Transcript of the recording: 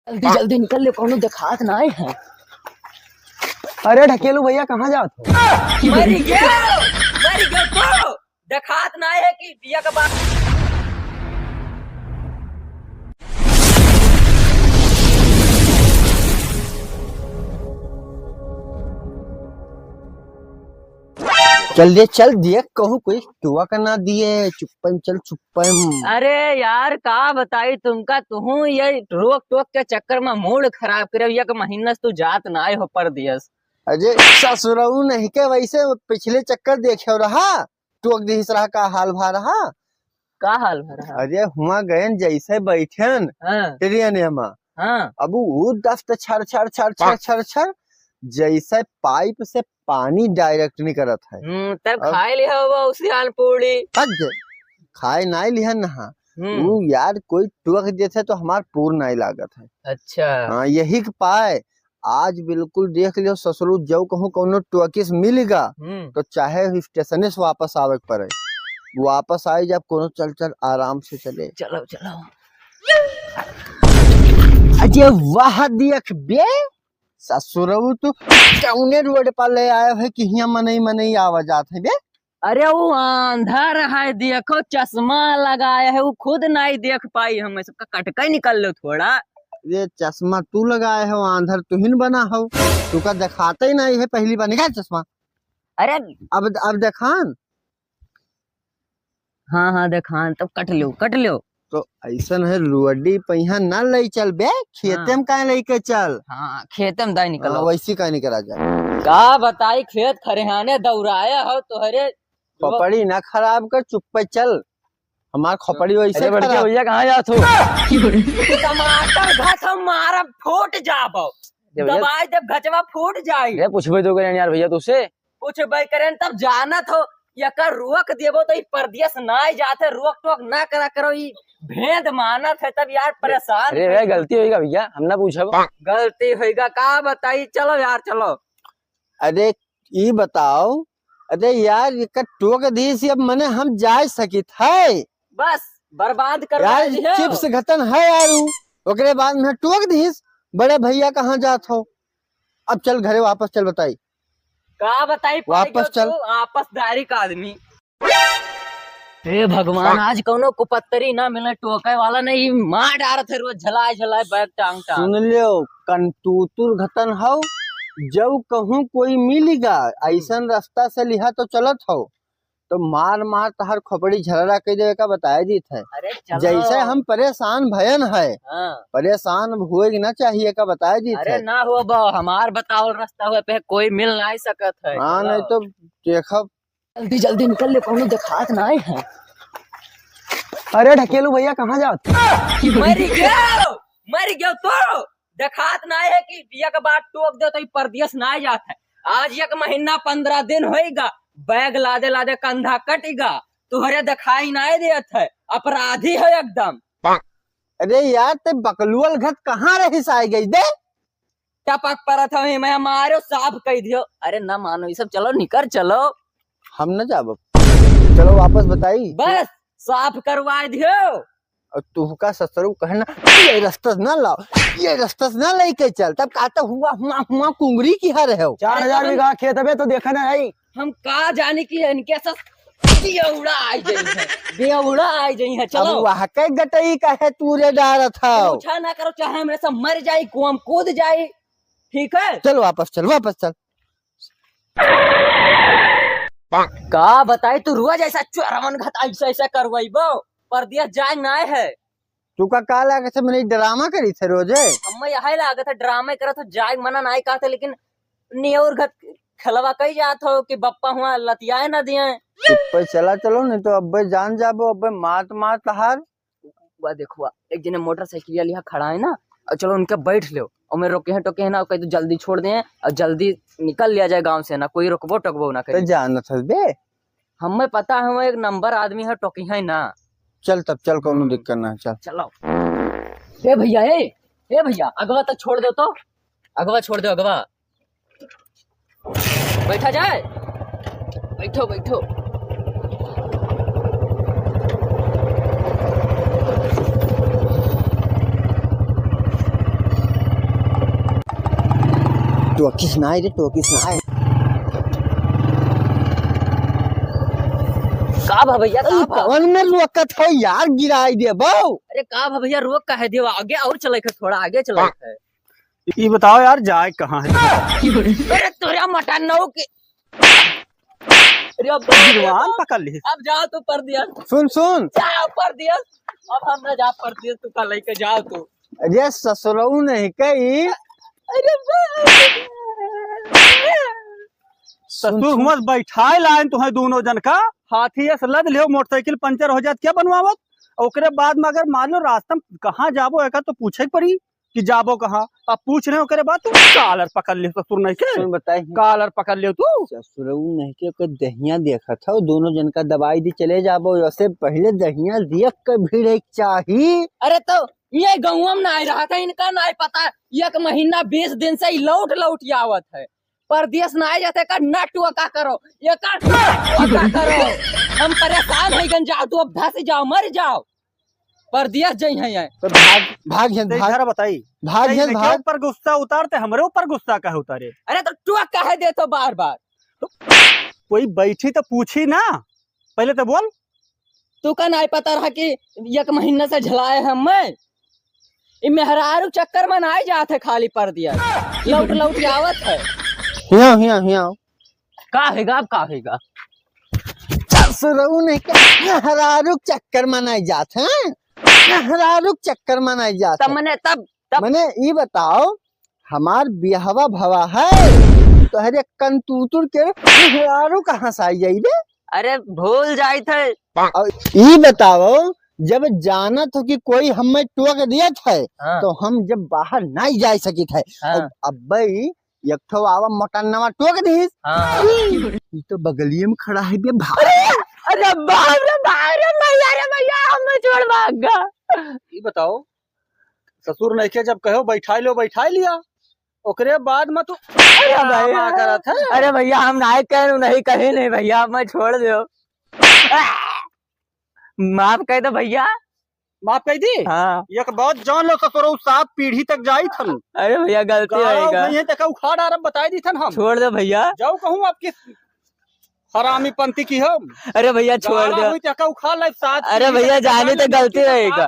जल्दी जल्दी निकल ले, कोनो देखात ना आए हैं। अरे ढकेलू भैया कहाँ जात हो? मरी गयो तो देखात ना है कि बिया का बात। चल दे चल दिए कहूँ कोई टुआ का ना दिए चुप्पन चल चुप्पन। अरे यार का बताई तुमका, तुहू ये रोक टोक के चक्कर में मूड खराब करे। एक महीना से तू जात ना हो पर दियस। अरे ससुरऊ नहीं के वैसे पिछले चक्कर देखे रहा टोक दिस रहा का हाल भा रहा। का हाल भरा? अरे हुआ गए जैसे बैठन हाँ ट्रेन में हाँ अब वो दस्त छर छर छर छर छर छर जैसे पाइप से पानी डायरेक्ट नहीं करत है। तब खाए लिया हुआ उसी आन पूरी खाए नहीं लिहन नहा वो यार कोई टोक देते तो हमार पूर नहीं लागत है। अच्छा हाँ यही के पाए आज बिल्कुल देख लियो ससुरु जब कहूँ कोनो टोकिस मिलेगा तो चाहे स्टेशन से वापस आवे पड़े वापस आए जब कोनो चल चल आराम से चले। चलो चलो। अजय वाह देख बे ससुरु तो कौने रोड पर ले आए है कि यहाँ मनई आवाज आते बे। अरे वो अंधर है, देखो चश्मा लगाया है, वो खुद नहीं देख पाई। हम सबका कटका निकल लो थोड़ा। ये चश्मा तू लगाए हो आंधर तू ही बना हो तू का दिखाता ही नहीं है पहली बार निकाल चश्मा। अरे अब देखान। हाँ हाँ देखान तब कट लो। तो ऐसा है रुअड्डी पहिया न ले चल बे खेते में काहे लेके चल। हाँ खेते में दाई निकलो। वैसी काहे निकला जाए का बताई खेत खरिहाने दौड़ाया हो तोहरे खोपड़ी ना खराब कर चुप पे चल हमार खोपड़ी वैसे खराब। भैया कहाँ जात हो? टमाटर घास हम मारा फूट जाबो दबाई जब घचवा फूट जाई। पूछबे तो करें यार भैया तुझसे पूछबे करें तब जानत हो यकर रोक देबो तो परदेश ना जाते रोक टोक ना करा करो ई भेद मानत है तब यार परेशान। अरे गलती होगा भैया हम ना पूछब। गलती होगा का बताई। चलो यार चलो। अरे ये बताओ अरे यार टोक दी सी अब मने हम जा सकित है बस बर्बाद कर यार चिप्स घटन है यार ओकरे बाद में टोक दीस बड़े भैया कहाँ जात हो। अब चल घरे वापस चल बताई का बताई वापस चल आपसदारी का आदमी। हे भगवान आज कौनो कुपत्तरी ना मिले टोके वाला नहीं मार डारत है रोज झलाए बैग टांग टांग। सुन लियो कंटूतुर घटन हो जब कहूँ कोई मिलेगा ऐसा रास्ता से लिहा तो चलत हो तो मार मार तहर खोपड़ी झररा कह देवे का बताया जीत है। जैसे हम परेशान भयन है परेशान हुए ना चाहिए का बताया जीत अरे है। ना हो हमार बताओ रास्ता हुए पे कोई मिल नहीं सकत है। हाँ नहीं तो देखो जल्दी जल्दी निकल ले, कोनो देखात ना आए हैं। अरे ढकेलू भैया कहाँ जात? मर गयो तो देखात ना है कि बिया के बाद टोक दे तो परदेश ना जात है। आज एक महीना 15 दिन होएगा बैग लादे लादे कंधा कटेगा तुहरे दिखाई नहीं देत है अपराधी है एकदम। अरे यार ते बकलुअल घट कहाँ रही आए गई दे टपक परत है मैं मारो साफ कह दियो। अरे ना मानो ये सब चलो निकर चलो हम न जाब चलो वापस बताई बस साफ करवा दियो। तू का ससुर कहना ये रास्ता न लाओ ये रास्ता न लेके चल तब कहता हुआ कुंगरी की हर है 4000 बीघा खेत है तो देखा ना है हम का जाने की इनके साथ बेउड़ा आई जाई है। चलो वहाँ के गटई का है तूरे डार था पूछा ना करो चाहे हमरे से मर जाए कुआं कूद जाए ठीक है। चल वापस चल का बताई तू रोज ऐसा चोरवन घात ऐसा करवाइबो परदेश जाए ना है। तू का लागे थे मैंने ड्रामा करी थे रोजे हम यही लागत है ड्रामा करत हो जाए मना नहीं कहते लेकिन नियर घत खलवा कही जात हो कि बप्पा हुआ लतियाए ना दिए। चुप चला चलो नहीं तो अब्बे जान जाबो अब्बे मात हार। वह देखो एक जने मोटरसाइकिल लिया खड़ा है ना और चलो उनके बैठ लो और मैं रोके हैं टोके है ना कहीं तो जल्दी छोड़ दें और जल्दी निकल लिया जाए गांव से ना कोई रोकबो टोकबो ना करे। तो जान था बे हमें पता है हम एक नंबर आदमी है टोकी है ना। चल तब चल कोनो दिक्कत ना चल चलो। ए भैया अगवा तक छोड़ दो तो अगवा छोड़ दो अगवा बैठा जाए बैठो। टोकी सुनाए रे, टोकी सुनाए। का भा भैया का भा? कवन में रोकत हो यार, गिराई दे बहु। अरे का भा भैया रोक का है देवा, आगे और चले है, थोड़ा आगे चले है। ये बताओ यार जाए कहाँ है? अरे तोरा मटन नौ के गिरवान पकड़ ली। अब जाओ तू परदियस, सुन सुन, जाओ परदियस। अब हम ना जा परदियस, तू का लेके जाओ तू। अरे ससुरऊ नहीं कही। अरे ससुर हुआ बैठाए लाइन तुम्हें दोनों जन का, हाथी से लद लियो, मोटरसाइकिल पंचर हो जात क्या बनवावत। ओकरे बाद में अगर मान लो रास्ता में कहाँ जाबो एक तो पूछे पड़ी कि जाबो कहाँ। अब पूछ रहे ओकरे बाद तू कालर पकड़ लियो, ससुर नहीं के सुन बताई, कालर पकड़ लियो तू। ससुरऊ नहीं के कोई दहिया देखा था, दोनों जन का दवाई दी चले जाबो, वैसे पहले दहिया देख कर भीड़ एक चाहिए। अरे तो ये गाँव में ना आ रहा था, इनका ना पता। एक महीना 20 दिन से ही लौट आवत है। परदेश ना आ जाते का नटुआ का करो, ये का करो। हम परेशान है गन, जाओ तू अब धस जाओ, मर जाओ। परदेश जई है तो भाग भाग तो भाग इधर बताई भाग नहीं, भाग। ऊपर गुस्सा उतारते, हमरे ऊपर गुस्सा कहे उतारे। अरे तो टुआ कहे दे तो बार बार। कोई बैठी तो पूछी ना, पहले तो बोल। तू का नहीं पता रहा कि एक महीना से झलाए हम मैं। इ मेहरारू चक्कर में ना जाते खाली परदेश, लौट आवत है। हिया हिया हिया का हैगा अब का हैगा? ससुरऊ नहीं के हरारुक चक्कर मनाई जात है, हरारुक चक्कर मनाई जात तब है। मैंने तब मने ये बताओ, हमार बिहवा भवा है तो हरे कंतूतुर के हरारू कहाँ से आई जाई रे? अरे भूल जाए थे। और ये बताओ, जब जाना तो कि कोई हमें टोक दिया था, हाँ। तो हम जब बाहर नहीं जा सकी थे। हाँ। अब भाई एक ठो आवा मोटन नवा टोक दी, हाँ। ये तो बगलिए में खड़ा है बे भाई। अरे भैया हमें छोड़ भाग गया। ये बताओ, ससुर नहीं के जब कहो बैठा लिया, ओकरे बाद में तू भैया करत है। अरे भैया हम नहीं कहे नहीं भैया, मैं छोड़ दो। माफ कह दो भैया। माफ कह दी। हाँ। एक बात जान लो, ससुर सात पीढ़ी तक जाई थन। अरे भैया गलती होएगा, ये तक उखाड़ आरब बताई दी थन हम। छोड़ दो भैया। जाओ कहूँ आपकी हरामी पंथी की हम। अरे भैया छोड़ दो। उखाड़ लाई सात। अरे भैया जाने तो गलती रहेगा।